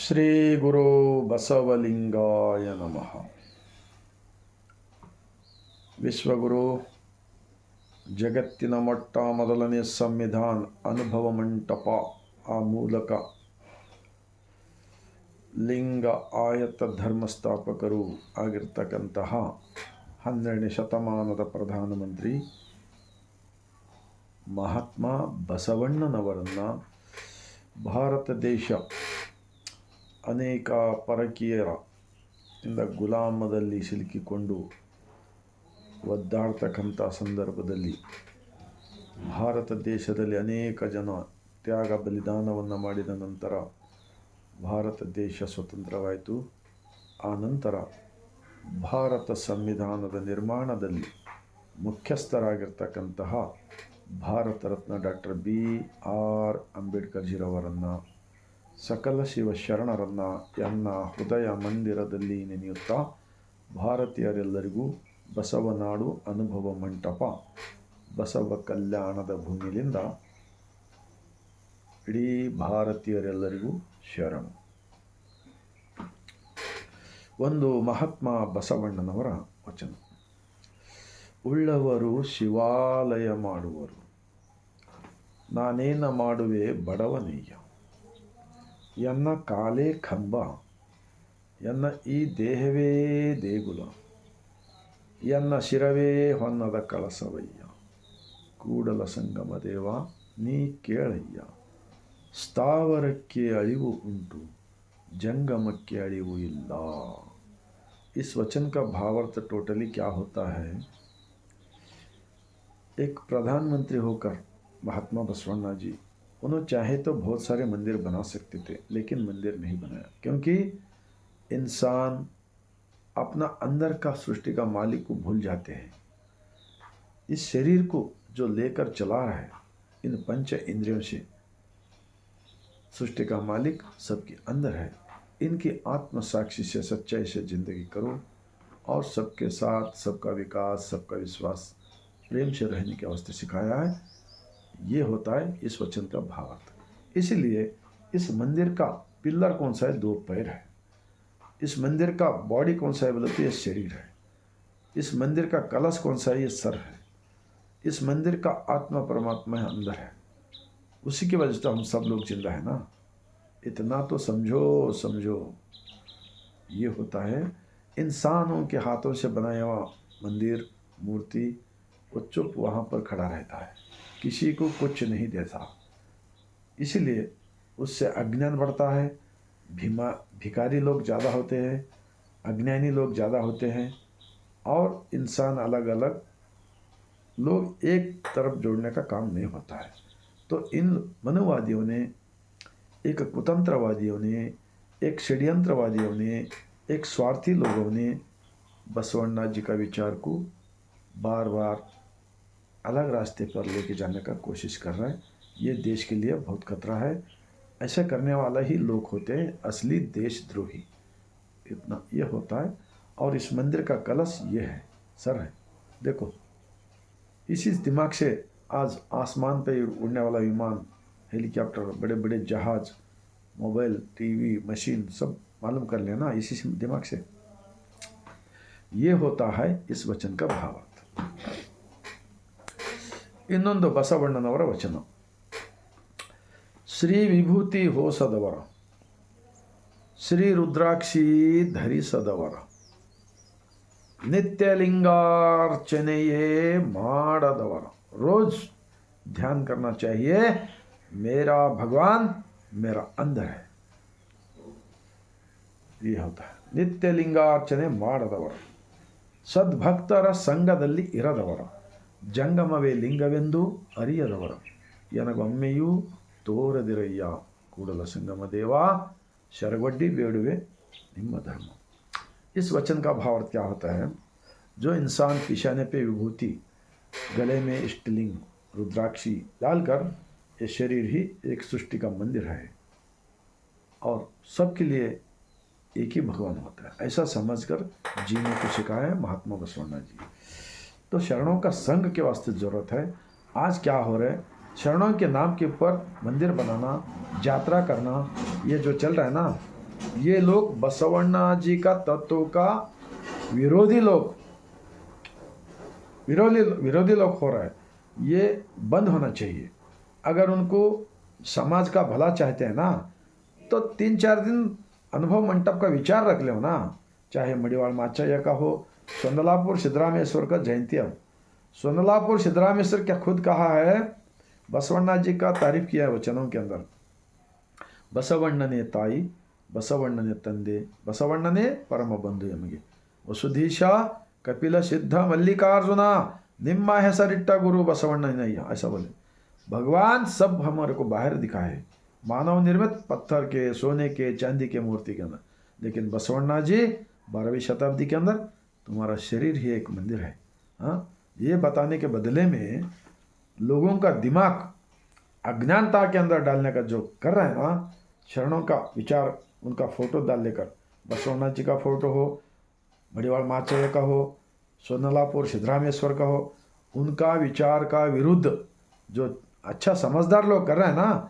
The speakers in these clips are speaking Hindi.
ಶ್ರೀ ಗುರು ಬಸವಲಿಂಗಾಯ ನಮಃ. ವಿಶ್ವಗುರು ಜಗತ್ತಿನ ಮೊಟ್ಟ ಮೊದಲನೇ ಸಂವಿಧಾನ ಅನುಭವ ಮಂಟಪ ಆ ಮೂಲಕ ಲಿಂಗ ಆಯತ ಧರ್ಮಸ್ಥಾಪಕರು ಆಗಿರ್ತಕ್ಕಂತಹ 12ನೇ ಶತಮಾನದ ಪ್ರಧಾನಮಂತ್ರಿ ಮಹಾತ್ಮ ಬಸವಣ್ಣನವರನ್ನು ಭಾರತ ದೇಶ ಅನೇಕ ಪರಕೀಯರ ಇಂದ ಗುಲಾಮದಲ್ಲಿ ಸಿಲುಕಿಕೊಂಡು ಒದ್ದಾಡ್ತಕ್ಕಂಥ ಸಂದರ್ಭದಲ್ಲಿ ಭಾರತ ದೇಶದಲ್ಲಿ ಅನೇಕ ಜನ ತ್ಯಾಗ ಬಲಿದಾನವನ್ನು ಮಾಡಿದ ನಂತರ ಭಾರತ ದೇಶ ಸ್ವತಂತ್ರವಾಯಿತು. ಆ ನಂತರ ಭಾರತ ಸಂವಿಧಾನದ ನಿರ್ಮಾಣದಲ್ಲಿ ಮುಖ್ಯಸ್ಥರಾಗಿರ್ತಕ್ಕಂತಹ ಭಾರತ ರತ್ನ ಡಾಕ್ಟರ್ BR ಅಂಬೇಡ್ಕರ್ಜಿರವರನ್ನು ಸಕಲ ಶಿವ ಶರಣರನ್ನು ಎನ್ನ ಹೃದಯ ಮಂದಿರದಲ್ಲಿ ನೆನೆಯುತ್ತಾ ಭಾರತೀಯರೆಲ್ಲರಿಗೂ ಬಸವನಾಡು ಅನುಭವ ಮಂಟಪ ಬಸವ ಕಲ್ಯಾಣದ ಭೂಮಿಯಿಂದ ಇಡೀ ಭಾರತೀಯರೆಲ್ಲರಿಗೂ ಶರಣು. ಒಂದು ಮಹಾತ್ಮ ಬಸವಣ್ಣನವರ ವಚನ. ಉಳ್ಳವರು ಶಿವಾಲಯ ಮಾಡುವರು, ನಾನೇನ ಮಾಡುವೆ ಬಡವನಯ್ಯ. ಎನ್ನ ಕಾಲೇ ಕಂಬ, ಎನ್ನ ಈ ದೇಹವೇ ದೇಗುಲ, ಎನ್ನ ಶಿರವೇ ಹೊನ್ನದ ಕಳಸವಯ್ಯ. ಕೂಡಲ ಸಂಗಮ ದೇವ ನೀ ಕೇಳಯ್ಯ. ಸ್ಥಾವರಕ್ಕೆ ಅಳಿವು ಉಂಟು, जंगमಕ್ಕೆ अड़िವು ಇಲ್ಲ. इस वचन का भावार्थ टोटली क्या होता है? एक प्रधानमंत्री होकर महात्मा बसवण्णा जी, उन्होंने चाहे तो बहुत सारे मंदिर बना सकते थे, लेकिन मंदिर नहीं बनाया, क्योंकि इंसान अपना अंदर का सृष्टि का मालिक को भूल जाते हैं. इस शरीर को जो लेकर चला रहा है, इन पंच इंद्रियों से सृष्टि का मालिक सबके अंदर है. इनकी आत्म साक्षी से सच्चाई से जिंदगी करो और सबके साथ सबका विकास, सबका विश्वास, प्रेम से रहने के वास्ते सिखाया है. ये होता है इस वचन का भावार्थ. इसीलिए इस मंदिर का पिलर कौन सा है? 2 पैर है. इस मंदिर का बॉडी कौन सा है बोले तो ये शरीर है. इस मंदिर का कलश कौन सा है? ये सर है. इस मंदिर का आत्मा परमात्मा है, अंदर है. उसी की वजह से हम सब लोग जिंदा है ना. इतना तो समझो. ये होता है इंसानों के हाथों से बनाया हुआ मंदिर, मूर्ति, वो चुप वहाँ पर खड़ा रहता है, किसी को कुछ नहीं देता. इसीलिए उससे अज्ञान बढ़ता है. भिखारी लोग ज़्यादा होते हैं, अज्ञानी लोग ज़्यादा होते हैं, और इंसान अलग अलग लोग एक तरफ जोड़ने का काम नहीं होता है. तो इन मनुवादियों ने, एक कुतंत्रवादियों ने, एक षड्यंत्रवादियों ने, एक स्वार्थी लोगों ने बसवण्णा जी का विचार को बार बार अलग रास्ते पर लेके जाने का कोशिश कर रहा है. ये देश के लिए बहुत खतरा है. ऐसा करने वाला ही लोग होते हैं असली देशद्रोही. इतना ये होता है. और इस मंदिर का कलश ये है, सर है. देखो, इसी दिमाग से आज आसमान पे उड़ने वाला विमान, हेलीकॉप्टर, बड़े बड़े जहाज, मोबाइल, टीवी, मशीन सब मालूम कर लेना इसी दिमाग से. ये होता है इस वचन का भावार्थ. ಇನ್ನೊಂದು ಬಸವಣ್ಣನವರ ವಚನ. ಶ್ರೀ ವಿಭೂತಿ ಹೋಸದವರ, ಶ್ರೀ ರುದ್ರಾಕ್ಷಿ ಧರಿಸದವರ, नित्यलिंगार्चनेये माडदवर, रोज ध्यान करना चाहिए मेरा भगवान मेरा अंदर है. ये होता है नित्यलिंगार्चನೆ ಮಾಡದವರು, ಸದ್ಭಕ್ತರ ಸಂಘದಲ್ಲಿ ಇರದವರು, ಜಂಗಮವೇ ಲಿಂಗವೆಂದು ಅರಿಯದವರು, ಎನಗೊಮ್ಮೆಯೂ ತೋರದಿರಯ್ಯ. ಕೂಡಲ ಸಂಗಮ ದೇವ ಶರಗೊಡ್ಡಿ ಬೇಡುವೆ ನಿಮ್ಮ ಧರ್ಮ. इस वचन का भावार्थ क्या होता है? जो इंसान पिशाने पे विभूति, गले में इष्टलिंग, रुद्राक्षी डालकर, ये शरीर ही एक सृष्टि का मंदिर है और सबके लिए एक ही भगवान होता है, ऐसा समझकर जीने को सिखाया है महात्मा बसवण्णा जी. तो शरणों का संघ के वास्ते ज़रूरत है. आज क्या हो रहा है? शरणों के नाम के ऊपर मंदिर बनाना, यात्रा करना, ये जो चल रहा है ना, ये लोग बसवण्णा जी का तत्व का विरोधी लोग विरोधी लोग हो रहा है। ये बंद होना चाहिए। अगर उनको समाज का भला चाहते हैं ना, तो 3-4 दिन अनुभव मंडप का विचार रख लो ना। चाहे मड़ीवाल माचाया का हो, सोंदलापुर सिद्धरामेश्वर का जयंती। अब सोंदलापुर सिद्धरामेश्वर क्या खुद कहा है, बसवण्णा जी का तारीफ किया है वचनों के अंदर। बसवण्णने ताई, बसवण्णने तंदे, बसवण्णने परम बंधु यಮಗೆ वसुधीಶ कपिल सिद्ध मल्लिकार्जुना निम्मा ಹೆಸರಿಟ್ಟ गुरु बसवण्णनಯ್ಯ, ऐसा बोले। भगवान सब हमारे को बाहर दिखाए, मानव निर्मित पत्थर के, सोने के, चांदी के मूर्ति के अंदर, लेकिन बसवण्णा जी 12वीं शताब्दी के अंदर तुम्हारा शरीर ही एक मंदिर है। हाँ, ये बताने के बदले में लोगों का दिमाग अज्ञानता के अंदर डालने का जो कर रहे हैं ना, शरणों का विचार उनका फोटो डाल लेकर, बसवण्णा जी का फोटो हो, मड़ीवाल माचार्य का हो, सोंदलापुर सिद्धरामेश्वर का हो, उनका विचार का विरुद्ध जो अच्छा समझदार लोग कर रहे हैं ना,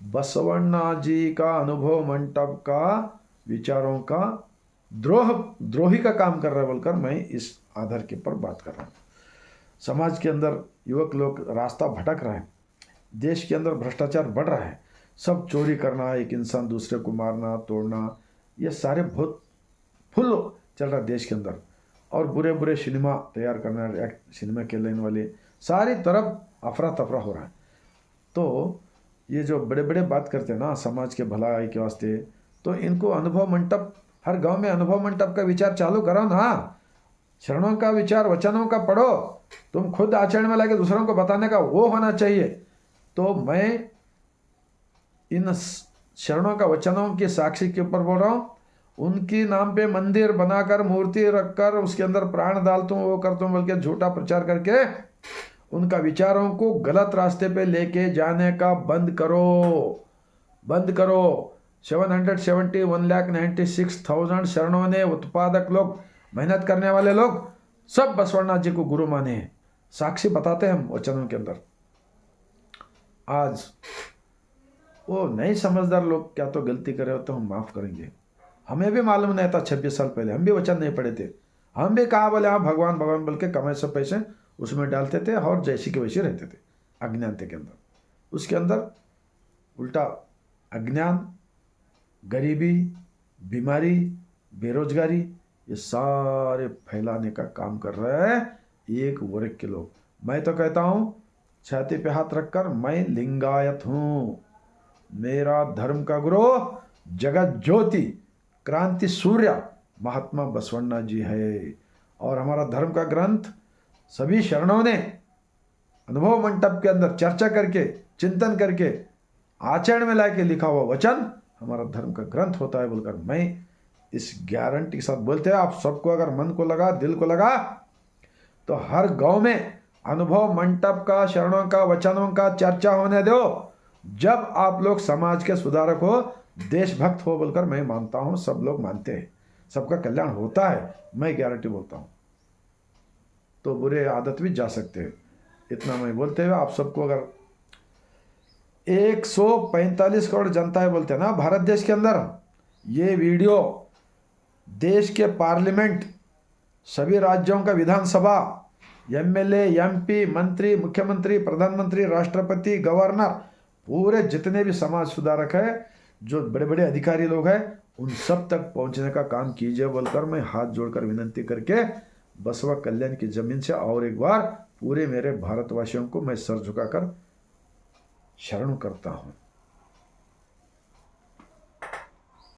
बसवण्णा जी का अनुभव मंडप का विचारों का द्रोही का काम कर रहा है बोलकर मैं इस आधार के ऊपर बात कर रहा हूँ। समाज के अंदर युवक लोग रास्ता भटक रहे हैं, देश के अंदर भ्रष्टाचार बढ़ रहा है, सब चोरी करना, एक इंसान दूसरे को मारना तोड़ना, ये सारे बहुत फुल चल रहा है देश के अंदर। और बुरे बुरे सिनेमा तैयार करना, सिनेमा खेलने वाले, सारी तरफ अफरा तफरा हो रहा है। तो ये जो बड़े बड़े बात करते हैं ना समाज के भलाई के वास्ते, तो इनको अनुभव मंडप, हर गांव में अनुभव मंडप का विचार चालू करो ना। शरणों का विचार वचनों का पढ़ो, तुम खुद आचरण में लाके दूसरों को बताने का वो होना चाहिए। तो मैं इन शरणों का वचनों की साक्षी के ऊपर बोल रहा हूँ। उनके नाम पे मंदिर बनाकर मूर्ति रखकर उसके अंदर प्राण डालता हूँ, वो करता हूँ बोल के झूठा प्रचार करके उनका विचारों को गलत रास्ते पे लेके जाने का बंद करो, बंद करो। 1,96,000 शरणों ने, उत्पादक लोग, मेहनत करने वाले लोग सब बसवण्णा जी को गुरु माने हैं, साक्षी बताते हैं हम वचनों के अंदर। आज वो नहीं समझदार लोग क्या तो गलती करे हो तो हम माफ़ करेंगे। हमें भी मालूम नहीं था 26 साल पहले, हम भी वचन नहीं पढ़े थे, हम भी कहा बोले हाँ भगवान भगवान बोल के कमाए सब पैसे उसमें डालते थे और जैसी के वैसे रहते थे अज्ञानता के अंदर। उसके अंदर उल्टा अज्ञान, गरीबी, बीमारी, बेरोजगारी, ये सारे फैलाने का काम कर रहे हैं एक वर्ग के लोग। मैं तो कहता हूँ छाती पे हाथ रखकर, मैं लिंगायत हूँ, मेरा धर्म का गुरु जगत ज्योति क्रांति सूर्य महात्मा बसवण्णा जी है। और हमारा धर्म का ग्रंथ सभी शरणों ने अनुभव मंडप के अंदर चर्चा करके, चिंतन करके, आचरण में लाके लिखा हुआ वचन हमारा धर्म का ग्रंथ होता है बोलकर मैं इस गारंटी के साथ बोलते हैं। आप सबको अगर मन को लगा, दिल को लगा, तो हर गांव में अनुभव मंडप का, शरणों का, वचनों का चर्चा होने दो। जब आप लोग समाज के सुधारक हो, देशभक्त हो बोलकर मैं मानता हूं, सब लोग मानते हैं, सबका कल्याण होता है, मैं गारंटी बोलता हूं। तो बुरे आदत भी जा सकते हैं। इतना मैं बोलते हुए आप सबको, अगर 145 करोड़ जनता है बोलते हैं ना भारत देश के अंदर, ये वीडियो देश के पार्लियामेंट, सभी राज्यों का विधानसभा, एमएलए, एमपी, मंत्री, मुख्यमंत्री, प्रधानमंत्री, राष्ट्रपति, गवर्नर, पूरे जितने भी समाज सुधारक है, जो बड़े बड़े अधिकारी लोग हैं, उन सब तक पहुंचने का काम कीजिए बोलकर मैं हाथ जोड़कर विनंती करके बसवा कल्याण की जमीन से और एक बार पूरे मेरे भारतवासियों को मैं सर झुकाकर शरण करता हूं।